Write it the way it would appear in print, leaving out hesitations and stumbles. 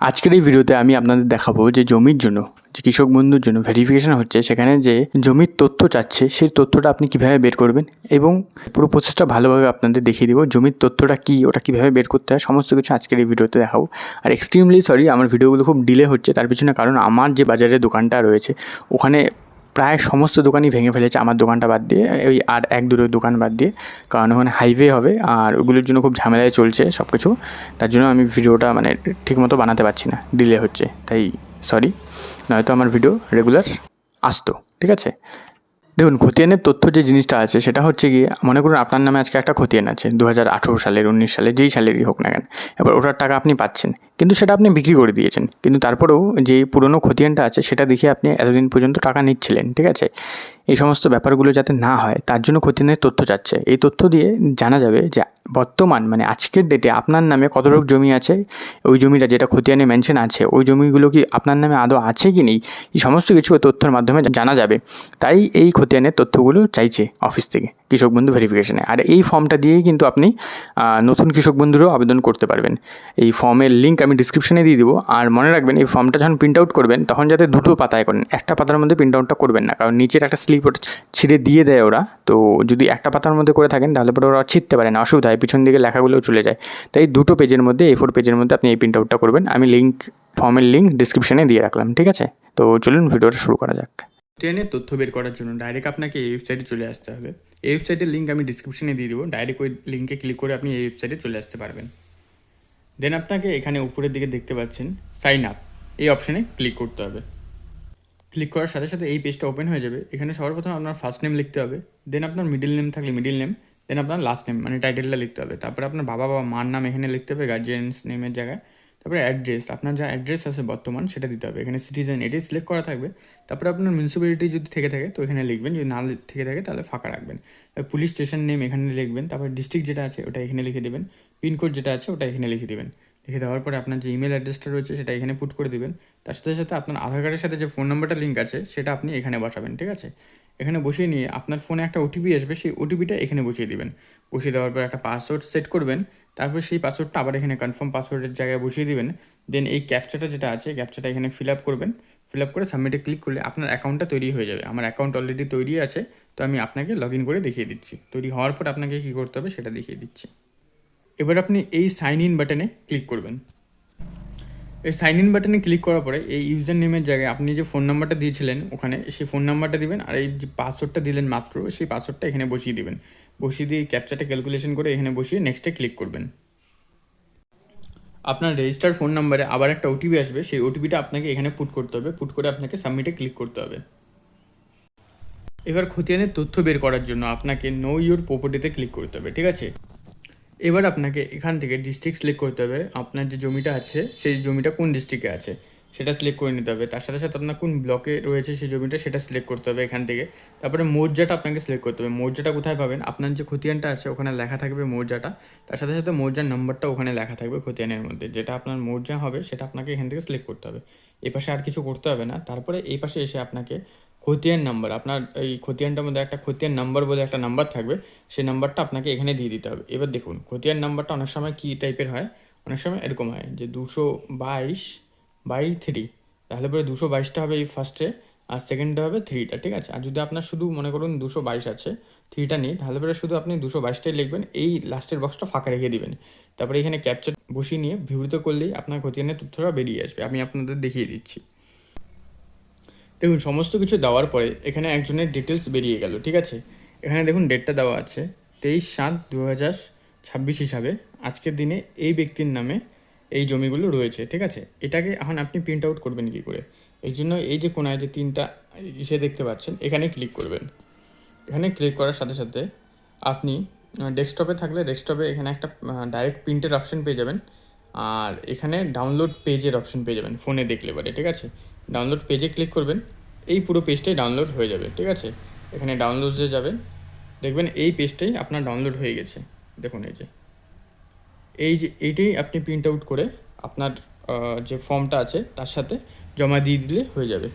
আজকের এই ভিডিওতে আমি আপনাদের দেখাবো যে জমির জন্য যে কৃষক বন্ধুর জন্য ভেরিফিকেশন হচ্ছে, সেখানে যে জমির তথ্য চাচ্ছে সেই তথ্যটা আপনি কীভাবে বের করবেন এবং পুরো প্রসেসটা ভালোভাবে আপনাদের দেখিয়ে দিব। জমির তথ্যটা কী, ওটা কীভাবে বের করতে হয়, সমস্ত কিছু আজকের এই ভিডিওতে দেখাবো। আর এক্সট্রিমলি সরি, আমার ভিডিওগুলো খুব ডিলে হচ্ছে, তার পিছনে কারণ আমার যে বাজারে দোকানটা রয়েছে ওখানে প্রায় সমস্ত দোকানই ভেঙে ফেলেছে, আমার দোকানটা বাদ দিয়ে, ওই আর এক দুটো দোকান বাদ দিয়ে, কারণ ওখানে হাইওয়ে হবে আর ওগুলোর জন্য খুব ঝামেলায় চলছে সব কিছু। তার জন্য আমি ভিডিওটা ঠিকমতো বানাতে পারছি না, ডিলে হচ্ছে, তাই সরি। নয়তো আমার ভিডিও রেগুলার আসতো, ঠিক আছে। দেখুন, খতিয়ানের তথ্য যে জিনিসটা আছে সেটা হচ্ছে গিয়ে, মনে করুন আপনার নামে আজকে একটা খতিয়ান আছে 2018 সালের, 19 সালে, যেই সালেরই হোক না কেন। এবার ওটার টাকা আপনি পাচ্ছেন, কিন্তু সেটা আপনি বিক্রি করে দিয়েছেন, কিন্তু তারপরেও যে পুরনো খতিয়ানটা আছে সেটা দেখে আপনি এতদিন পর্যন্ত টাকা নিচ্ছিলেন, ঠিক আছে। এই সমস্ত ব্যাপারগুলো যাতে না হয় তার জন্য খতিয়ানের তথ্য চাচ্ছে। এই তথ্য দিয়ে জানা যাবে যে বর্তমান আজকের ডেটে আপনার নামে কতটুকু জমি আছে, ওই জমিটা যেটা খতিয়ানে মেনশন আছে ওই জমিগুলো কি আপনার নামে আদৌ আছে কি নেই, এই সমস্ত কিছু তথ্যের মাধ্যমে জানা যাবে। তাই এই খতিয়ানের তথ্যগুলো চাইছে অফিস থেকে কৃষক বন্ধু ভেরিফিকেশনে। আর এই ফর্মটা দিয়েই কিন্তু আপনি নতুন কৃষক বন্ধুরও আবেদন করতে পারবেন। এই ফর্মের লিঙ্ক আমি ডিসক্রিপশনে দিয়ে দেবো। আর মনে রাখবেন, এই ফর্মটা যখন প্রিন্ট আউট করবেন তখন যাতে দুটো পাতায় করেন, একটা পাতার মধ্যে প্রিন্ট আউটটা করবেন না, কারণ নিচের একটা স্লিপ ওটা ছিঁড়ে দিয়ে দেয় ওরা। তো যদি একটা পাতার মধ্যে করে থাকেন তাহলে পরে ওরা ছিঁড়তে পারে না, অসুবিধা হয়, পিছন দিকে লেখাগুলোও চলে যায়। তাই দুটো পেজের মধ্যে, A4 পেজের মধ্যে আপনি এই প্রিন্ট আউটটা করবেন। আমি ফর্মের লিঙ্ক ডিসক্রিপশনে দিয়ে রাখলাম, ঠিক আছে। তো চলুন ভিডিওটা শুরু করা যাক। খতিয়ানের তথ্য বের করার জন্য ডাইরেক্ট আপনাকে এই ওয়েবসাইটে চলে আসতে হবে। এই ওয়েবসাইটের লিঙ্ক আমি ডিসক্রিপশনে দিয়ে দেবো, ডাইরেক্ট ওই লিঙ্কে ক্লিক করে আপনি এই ওয়েবসাইটে চলে আসতে পারবেন। দেন আপনাকে এখানে উপরের দিকে দেখতে পাচ্ছেন সাইন আপ, এই অপশানে ক্লিক করতে হবে। ক্লিক করার সাথে সাথে এই পেজটা ওপেন হয়ে যাবে। এখানে সবার প্রথমে আপনার ফার্স্ট নেম লিখতে হবে, দেন আপনার মিডিল নেম থাকলে মিডিল নেম, দেন আপনার লাস্ট নেম টাইটেলটা লিখতে হবে। তারপরে আপনার বাবা বা মার নাম এখানে লিখতে হবে গার্জিয়ানস নেমের জায়গায়। তারপরে অ্যাড্রেস, আপনার যা অ্যাড্রেস আছে বর্তমান সেটা দিতে হবে। এখানে সিটিজেন এটাই সিলেক্ট করা থাকবে। তারপরে আপনার মিউনিসিপ্যালিটি যদি থেকে থাকে তো এখানে লিখবেন, যদি না থেকে থাকে তাহলে ফাঁকা রাখবেন। পুলিশ স্টেশন নেম এখানে লিখবেন। তারপরে ডিস্ট্রিক্ট যেটা আছে ওটা এখানে লিখে দেবেন, পিনকোড যেটা আছে ওটা এখানে লিখে দেবেন। লিখে দেওয়ার পরে আপনার যে ইমেল অ্যাড্রেসটা রয়েছে সেটা এখানে পুট করে দেবেন। তার সাথে সাথে আপনার আধার কার্ডের সাথে যে ফোন নাম্বারটা লিঙ্ক আছে সেটা আপনি এখানে বসাবেন, ঠিক আছে। এখানে বসিয়ে নিয়ে আপনার ফোনে একটা ওটিপি আসবে, সেই ওটিপিটা এখানে বসিয়ে দেবেন। বসিয়ে দেওয়ার পর একটা পাসওয়ার্ড সেট করবেন। তারপর সেই পাসওয়ার্ডটা আবার এখানে কনফার্ম পাসওয়ার্ডের জায়গায় বসিয়ে দিবেন। দেন এই ক্যাপচাটা যেটা আছে ক্যাপচাটা এখানে ফিল আপ করবেন। ফিল আপ করে সাবমিটে ক্লিক করলে আপনার অ্যাকাউন্টটা তৈরি হয়ে যাবে। আমার অ্যাকাউন্ট অলরেডি তৈরি আছে, তো আমি আপনাকে লগ ইন করে দেখিয়ে দিচ্ছি। তৈরি হওয়ার পর আপনাকে কী করতে হবে সেটা দেখিয়ে দিচ্ছি। এবার আপনি এই সাইন ইন বাটনে ক্লিক করবেন। এই সাইন ইন বাটনে ক্লিক করার পরে এই ইউজার নেমের জায়গায় আপনি যে ফোন নাম্বারটা দিয়েছিলেন ওখানে সেই ফোন নাম্বারটা দিবেন, আর এই যে পাসওয়ার্ডটা দিলেন মাত্র সেই পাসওয়ার্ডটা এখানে বসিয়ে দিবেন। বসিয়ে দিয়ে ক্যাপচাটা ক্যালকুলেশন করে এখানে বসিয়ে নেক্সটে ক্লিক করবেন। আপনার রেজিস্টার্ড ফোন নাম্বারে আবার একটা ওটিপি আসবে, সেই ওটিপিটা আপনাকে এখানে পুট করতে হবে। পুট করে আপনাকে সাবমিটে ক্লিক করতে হবে। এবার খতিয়ানের তথ্য বের করার জন্য আপনাকে নো ইউর প্রপার্টিতে ক্লিক করতে হবে, ঠিক আছে। এবার আপনাকে এখান থেকে ডিস্ট্রিক্ট সিলেক্ট করতে হবে। আপনার যে জমিটা আছে সেই জমিটা কোন ডিস্ট্রিক্টে আছে সেটা সিলেক্ট করে নিতে হবে। তার সাথে সাথে আপনার কোন ব্লকে রয়েছে সেই জমিটা সেটা সিলেক্ট করতে হবে এখান থেকে। তারপরে মৌজাটা আপনাকে সিলেক্ট করতে হবে। মৌজাটা কোথায় পাবেন, আপনার যে খতিয়ানটা আছে ওখানে লেখা থাকবে মৌজাটা। তার সাথে সাথে মৌজার নাম্বারটা ওখানে লেখা থাকবে খতিয়ানের মধ্যে। যেটা আপনার মৌজা হবে সেটা আপনাকে এখান থেকে সিলেক্ট করতে হবে। এই পাশে আর কিছু করতে হবে না। তারপরে এই পাশে এসে আপনাকে খতিয়ান নাম্বার, আপনার এই খতিয়ানটার মধ্যে একটা খতিয়ান নাম্বার বলে একটা নাম্বার থাকবে, সেই নাম্বারটা আপনাকে এখানে দিয়ে দিতে হবে। এবার দেখুন, খতিয়ান নাম্বারটা অনেক সময় কী টাইপের হয়, অনেক সময় এরকম হয় যে 222/3, তাহলে পরে 222টা হবে এই ফার্স্টে, আর সেকেন্ডটা হবে 3টা, ঠিক আছে। আর যদি আপনার শুধু মনে করুন 222 আছে, 3টা নেই, তাহলে পরে শুধু আপনি 222টাই লিখবেন, এই লাস্টের বক্সটা ফাঁকা রেখে দিবেন। তারপরে এখানে ক্যাপচার বসিয়ে নিয়ে বিবৃত করলেই আপনার খতিয়ানের তথ্যটা বেরিয়ে আসবে। আমি আপনাদের দেখিয়ে দিচ্ছি। দেখুন, সমস্ত কিছু দেওয়ার পরে এখানে একজনের ডিটেলস বেরিয়ে গেল, ঠিক আছে। এখানে দেখুন ডেটটা দেওয়া আছে 23/7/2026 হিসাবে আজকের দিনে এই ব্যক্তির নামে এই জমিগুলো রয়েছে, ঠিক আছে। এটাকে এখন আপনি প্রিন্ট আউট করবেন কী করে, এই জন্য এই যে কোনায় যে 3টা ইসে দেখতে পাচ্ছেন এখানে ক্লিক করবেন। এখানে ক্লিক করার সাথে সাথে আপনি ডেস্কটপে থাকলে ডেস্কটপে এখানে একটা ডাইরেক্ট প্রিন্টের অপশন পেয়ে যাবেন। আর এখানে ডাউনলোড পেজের অপশন পেয়ে যাবেন ফোনে দেখলে পরে, ঠিক আছে। ডাউনলোড পেজে ক্লিক করবেন, এই পুরো পেজটাই ডাউনলোড হয়ে যাবে, ঠিক আছে। এখানে ডাউনলোডসে যাবেন, দেখবেন এই পেজটাই আপনার ডাউনলোড হয়ে গেছে। দেখুন এইটাই আপনি প্রিন্ট আউট করে আপনার যে ফর্মটা আছে তার সাথে জমা দিয়ে দিলে হয়ে যাবে।